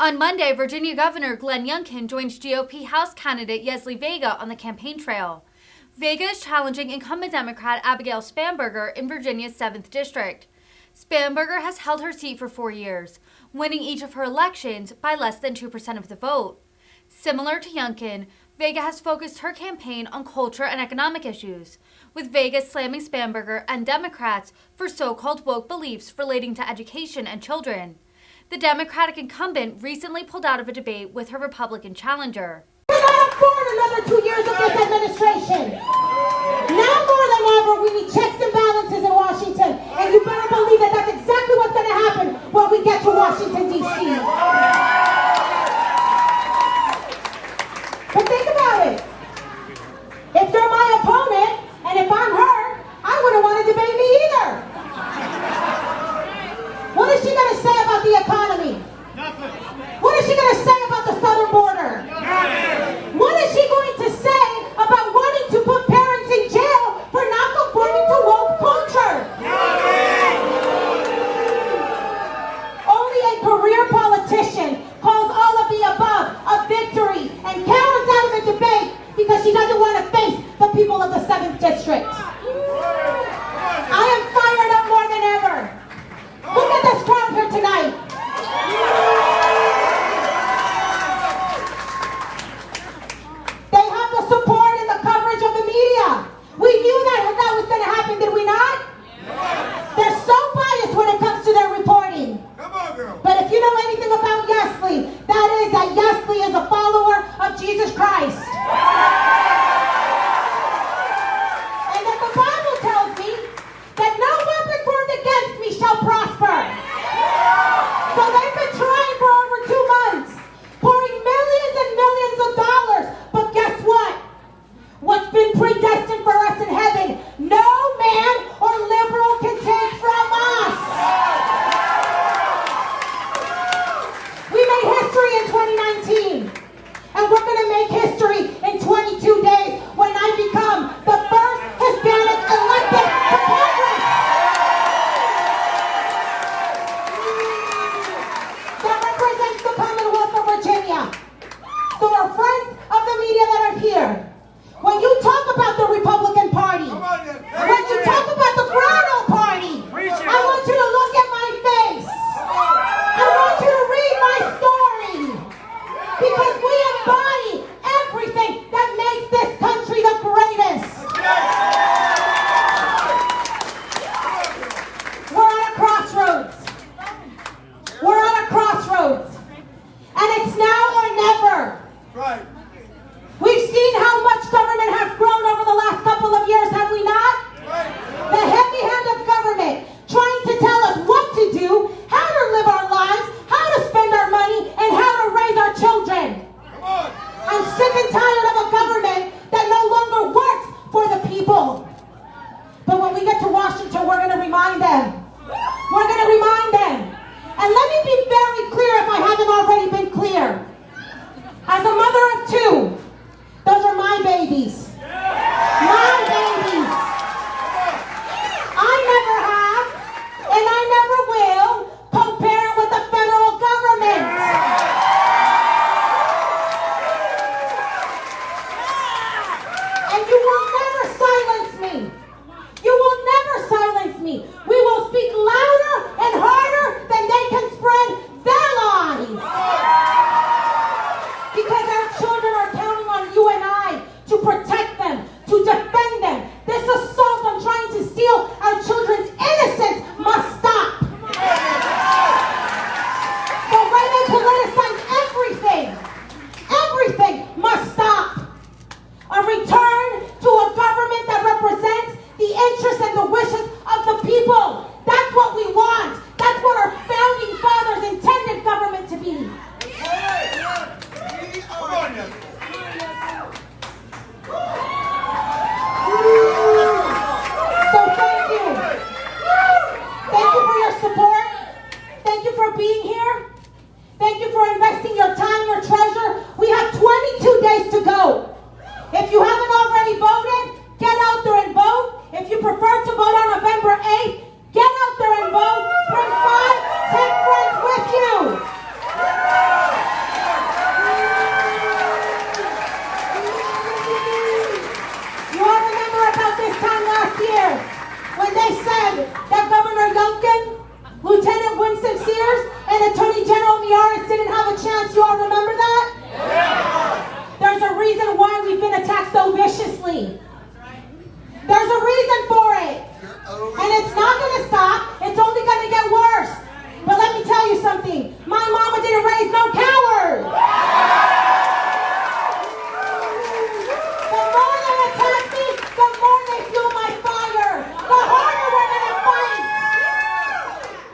On Monday, Virginia Governor Glenn Youngkin joined GOP House candidate Yesli Vega on the campaign trail. Vega is challenging incumbent Democrat Abigail Spanberger in Virginia's 7th District. Spanberger has held her seat for 4 years, winning each of her elections by less than 2% of the vote. Similar to Youngkin, Vega has focused her campaign on culture and economic issues, with Vega slamming Spanberger and Democrats for so-called woke beliefs relating to education and children. The Democratic incumbent recently pulled out of a debate with her Republican challenger. We're not up for another 2 years of this administration. Now more than ever, we need checks and balances in Washington. And you better believe that that's exactly what's going to happen when we get to Washington, D.C. But think about it. If you're my opponent, and if I'm her, I wouldn't want to debate me either. What is she going to say about the economy? Nothing. What is she going to say about the southern border? Nothing. What is she going to say about wanting to put parents in jail for not conforming to woke culture? Nothing. Only a career politician calls all of the above a victory and counters out of the debate because she doesn't want to face the people of the 7th District. I am fired up more than ever. Look at this crowd here tonight. They have the support and the coverage of the media. We knew that was going to happen, did we not? They're so biased when it comes to their reporting. Come on, girl. But if you know anything about Yesli, that is that Yesli is a follower of Jesus Christ. And that the Bible tells me that no weapon formed against me shall prosper. So they've been trying for over 2 months, pouring millions and millions of dollars. But guess what? What's been predestined for us in heaven, no man or liberal can take from us. We made history in 2019, and we're going to make history in 22 days when I become the first Hispanic elected to Congress. That represents the Commonwealth of Virginia. So our friends of the media that are here, when you talk about the Republican Party, when you talk about the Brown Party, I want you to look at my face. I want you to read my story. Because we embody everything that makes this country the greatest. We're at a crossroads. We're at a crossroads. And it's now or never. Right. We've seen how much government has grown over the last couple of years, have we not? Right. The heavy hand of government trying to tell us what to do, how to live our lives, how to spend our money, and how to raise our children. Come on. I'm sick and tired of a government that no longer works for the people. But when we get to Washington, we're going to remind them. We're going to remind them. And let me be very clear if I haven't already been clear. As a mother of 2, those are my babies. My babies. General Miaris didn't have a chance. You all remember that? There's a reason why we've been attacked so viciously. There's a reason for it. And it's not going to stop. It's only going to get worse. But let me tell you something. My mama didn't raise no coward. The more they attack me, the more they fuel my fire. The harder we're going to fight.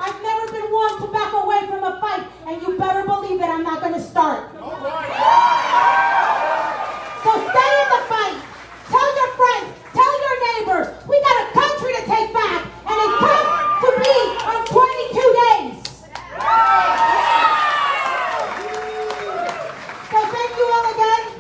I've never been one to back away from a fight. And you better believe that I'm not going to start. So stay in the fight. Tell your friends. Tell your neighbors. We got a country to take back. And it comes to be on 22 days. So thank you all again.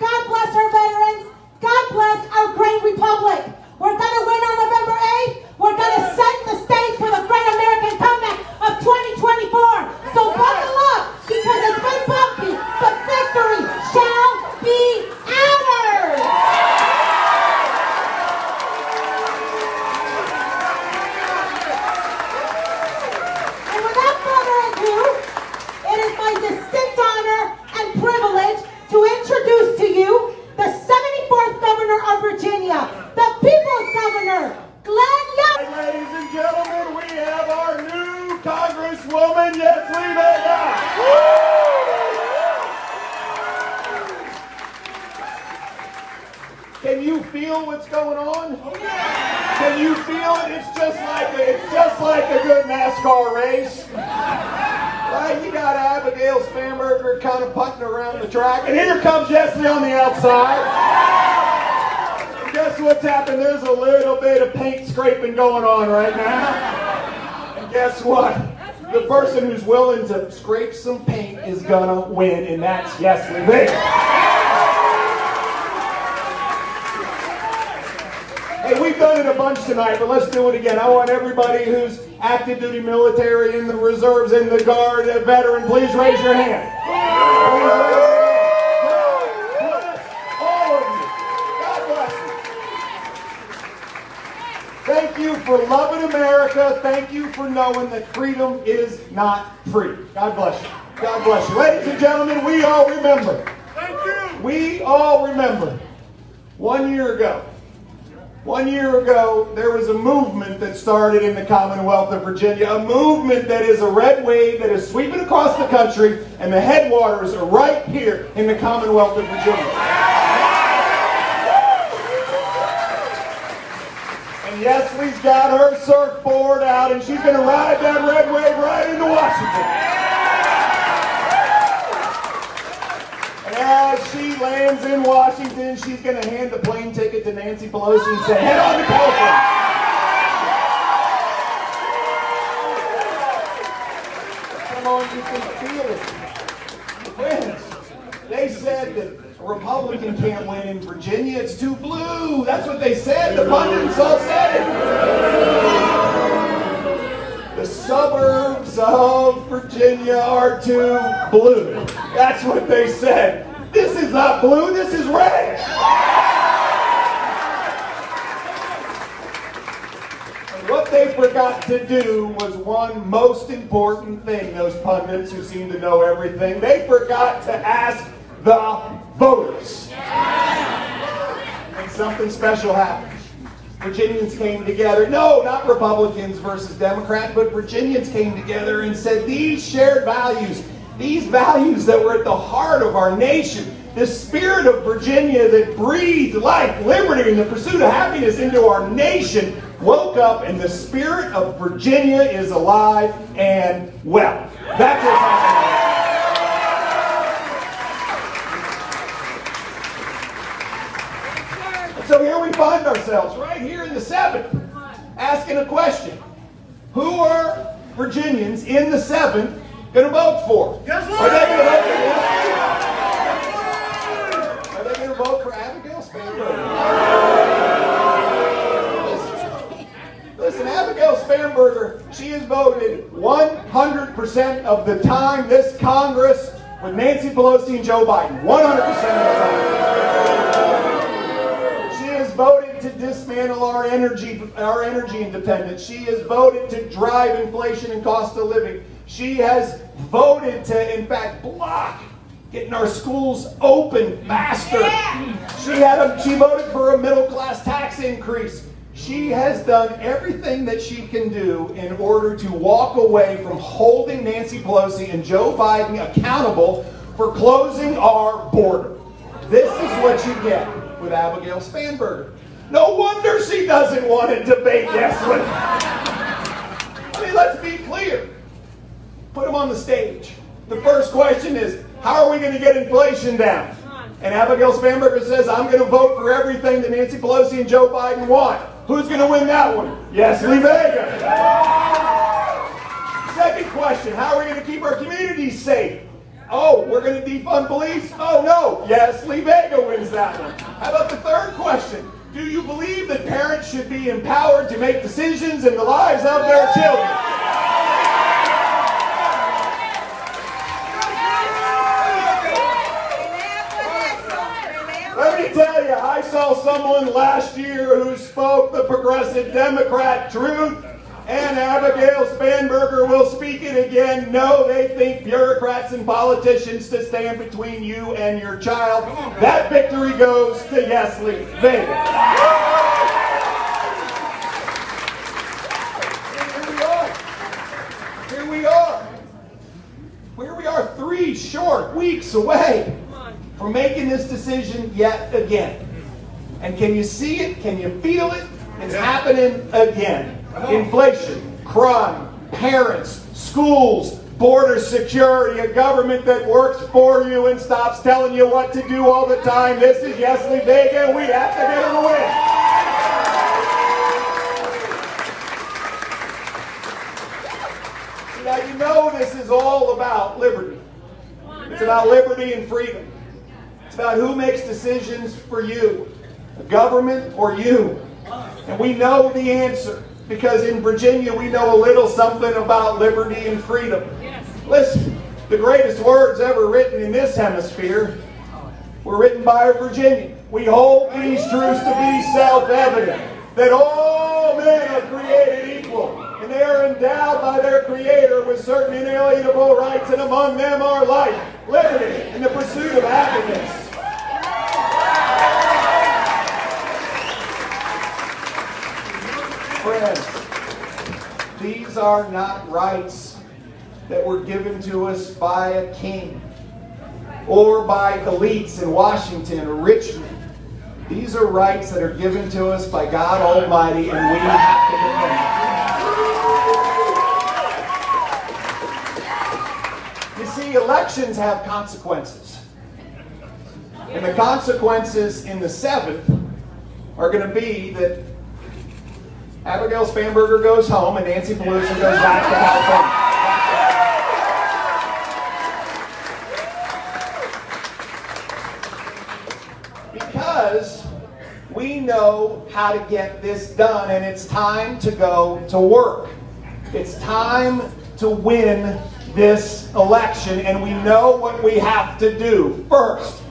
God bless our veterans. God bless our great republic. We're going to win on November 8th. We're going to set the stage for the great American comeback of 2024. So buckle up, because it's been bumpy, but victory shall be ours. And without further ado, it is my distinct honor and privilege to introduce to you the 74th Governor of Virginia, the People's Governor, Glenn Youngkin. Ladies and gentlemen, we have our new Congresswoman, Yesli Vega. Can you feel what's going on? Can you feel it? It's just like a good NASCAR race. Right? You got Abigail Spanberger kind of putting around the track, and here comes Yesli on the outside. And guess what's happened? There's a little bit of paint scraping going on right now. And guess what? The person who's willing to scrape some paint is gonna win, and that's Yesli Vega. Hey, we've done it a bunch tonight, but let's do it again. I want everybody who's active duty military, in the reserves, in the guard, a veteran, please raise your hand. All of you. God bless you. Thank you for loving America. Thank you for knowing that freedom is not free. God bless you. God bless you. Ladies and gentlemen, we all remember. Thank you. We all remember 1 year ago. 1 year ago, there was a movement that started in the Commonwealth of Virginia, a movement that is a red wave that is sweeping across the country, and the headwaters are right here in the Commonwealth of Virginia. And Yesli's got her surfboard out, and she's going to ride that red wave right into Washington. As she lands in Washington, she's going to hand the plane ticket to Nancy Pelosi and say, head on to California. Come on, you can feel it. Friends, they said that a Republican can't win in Virginia. It's too blue. That's what they said. The pundits all said it. The suburbs of Virginia are too blue. That's what they said. This is not blue, this is red. And what they forgot to do was one most important thing, those pundits who seem to know everything. They forgot to ask the voters. And something special happened. Virginians came together. No, not Republicans versus Democrats, but Virginians came together and said these shared values, these values that were at the heart of our nation, the spirit of Virginia that breathed life, liberty, and the pursuit of happiness into our nation, woke up, and the spirit of Virginia is alive and well. That's what's happening. So here we find ourselves, right here in the 7th, asking a question. Who are Virginians in the 7th going to vote for? Are they going to vote for Yesli? Are they going to vote for Abigail Spanberger? Listen, Abigail Spanberger, she has voted 100% of the time this Congress with Nancy Pelosi and Joe Biden. 100% of the time. Voted to dismantle our energy independence. She has voted to drive inflation and cost of living. She has voted to, in fact, block getting our schools open faster. She voted for a middle-class tax increase. She has done everything that she can do in order to walk away from holding Nancy Pelosi and Joe Biden accountable for closing our border. This is what you get with Abigail Spanberger. No wonder she doesn't want to debate Yesli. I mean, let's be clear. Put them on the stage. The first question is, how are we going to get inflation down? And Abigail Spanberger says, I'm going to vote for everything that Nancy Pelosi and Joe Biden want. Who's going to win that one? Yesli Vega. Second question, how are we going to keep our communities safe? Oh, we're going to defund police? Oh, no. Yesli Vega wins that one. How about the third question? Do you believe that parents should be empowered to make decisions in the lives of their children? Let me tell you, I saw someone last year who spoke the progressive Democrat truth, and Abigail Spanberger will speak it again. No, they think bureaucrats and politicians to stand between you and your child. That victory goes to Yesli Vega. Here we are 3 short weeks away from making this decision yet again. And can you see it? Can you feel it? It's happening again. Inflation, crime, parents, schools, border security, a government that works for you and stops telling you what to do all the time. This is Yesli Vega, and we have to get her to win. Now you know this is all about liberty. It's about liberty and freedom. It's about who makes decisions for you, the government or you. And we know the answer, because in Virginia we know a little something about liberty and freedom. Listen, the greatest words ever written in this hemisphere were written by a Virginian. We hold these truths to be self-evident, that all men are created equal, and they are endowed by their Creator with certain inalienable rights, and among them are life, liberty, and the pursuit of happiness. Friends, these are not rights that were given to us by a king or by elites in Washington or Richmond. These are rights that are given to us by God Almighty, and we have to defend them. You see, elections have consequences. And the consequences in the 7th are going to be that Abigail Spanberger goes home and Nancy Pelosi goes back to California. Because we know how to get this done, and it's time to go to work. It's time to win this election, and we know what we have to do. First,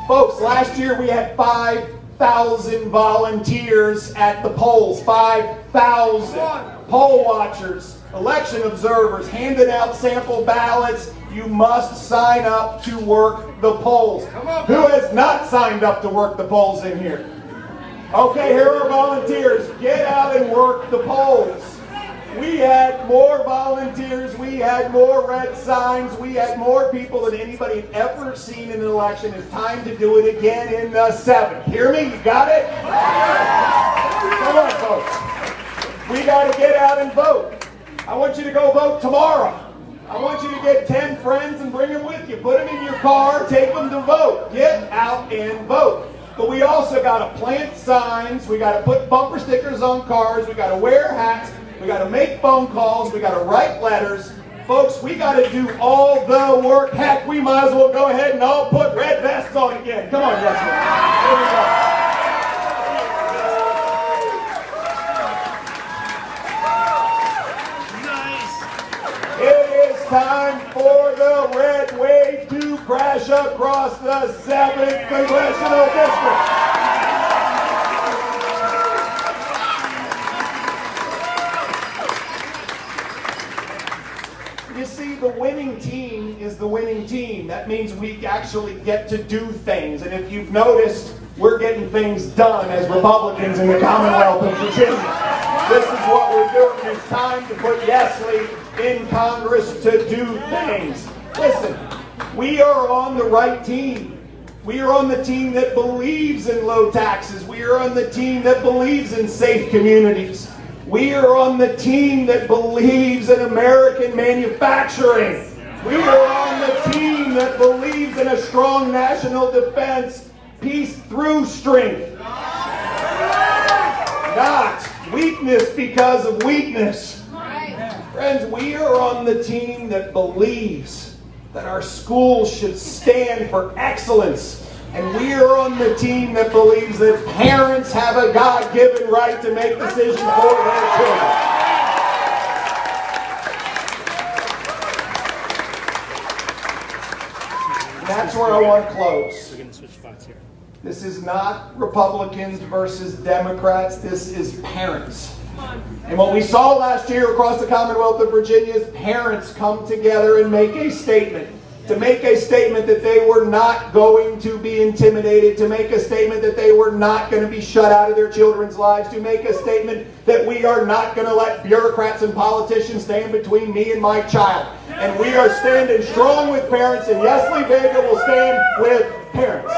folks, last year we had 5,000 volunteers at the polls. 5,000 poll watchers, election observers, handing out sample ballots. You must sign up to work the polls. Who has not signed up to work the polls in here? Okay, here are volunteers. Get out and work the polls. We had more volunteers, we had more red signs, we had more people than anybody had ever seen in an election. It's time to do it again in the 7th. Hear me? You got it? Come on, folks. We got to get out and vote. I want you to go vote tomorrow. I want you to get 10 friends and bring them with you. Put them in your car, take them to vote. Get out and vote. But we also got to plant signs, we got to put bumper stickers on cars, we got to wear hats, we got to make phone calls, we got to write letters. Folks, we got to do all the work. Heck, we might as well go ahead and all put red vests on again. Come on, Yesli. Here we go. Nice. It is time for the red wave to crash across the 7th Congressional District. You see, the winning team is the winning team. That means we actually get to do things. And if you've noticed, we're getting things done as Republicans in the Commonwealth of Virginia. This is what we're doing. It's time to put Yesli in Congress to do things. Listen, we are on the right team. We are on the team that believes in low taxes. We are on the team that believes in safe communities. We are on the team that believes in American manufacturing. We are on the team that believes in a strong national defense, peace through strength. Not weakness because of weakness. Friends, we are on the team that believes that our schools should stand for excellence. And we are on the team that believes that parents have a God-given right to make decisions for their children. And that's where I want to close. We're going to switch spots here. This is not Republicans versus Democrats. This is parents. And what we saw last year across the Commonwealth of Virginia is parents come together and make a statement. To make a statement that they were not going to be intimidated, to make a statement that they were not going to be shut out of their children's lives, to make a statement that we are not going to let bureaucrats and politicians stand between me and my child. And we are standing strong with parents, and Yesli Vega will stand with parents.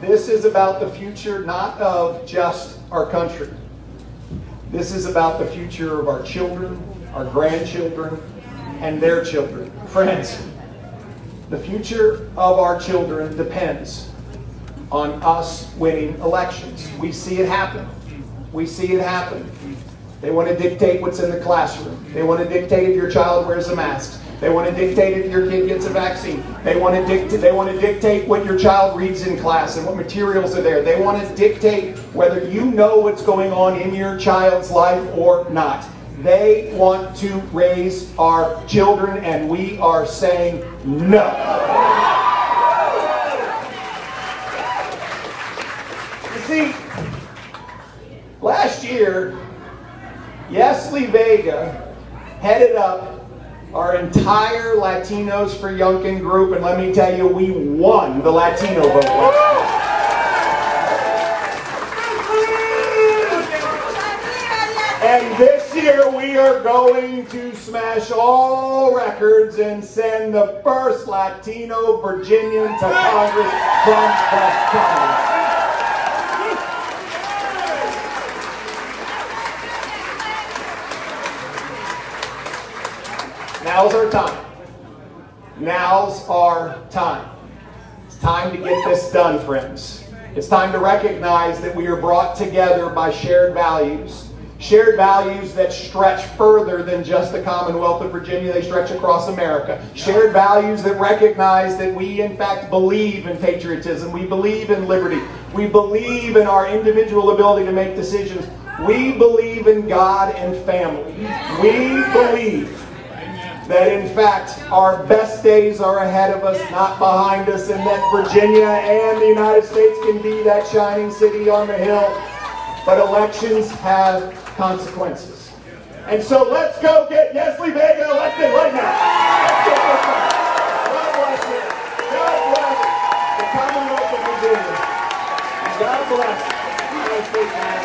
This is about the future not of just our country. This is about the future of our children, our grandchildren, and their children. Friends, the future of our children depends on us winning elections. We see it happen. We see it happen. They want to dictate what's in the classroom. They want to dictate if your child wears a mask. They want to dictate if your kid gets a vaccine. They want to dictate what your child reads in class and what materials are there. They want to dictate whether you know what's going on in your child's life or not. They want to raise our children, and we are saying no. You see, last year, Yesli Vega headed up our entire Latinos for Youngkin group, and let me tell you, we won the Latino vote. And this year we are going to smash all records and send the first Latino Virginian to Congress from the Congress. Now's our time. Now's our time. It's time to get this done, friends. It's time to recognize that we are brought together by shared values. Shared values that stretch further than just the Commonwealth of Virginia. They stretch across America. Shared values that recognize that we, in fact, believe in patriotism. We believe in liberty. We believe in our individual ability to make decisions. We believe in God and family. We believe that in fact our best days are ahead of us, not behind us, and that Virginia and the United States can be that shining city on the hill. But elections have consequences. And so let's go get Yesli Vega elected right now. God bless you. God bless the Commonwealth of Virginia. God bless the United States of America.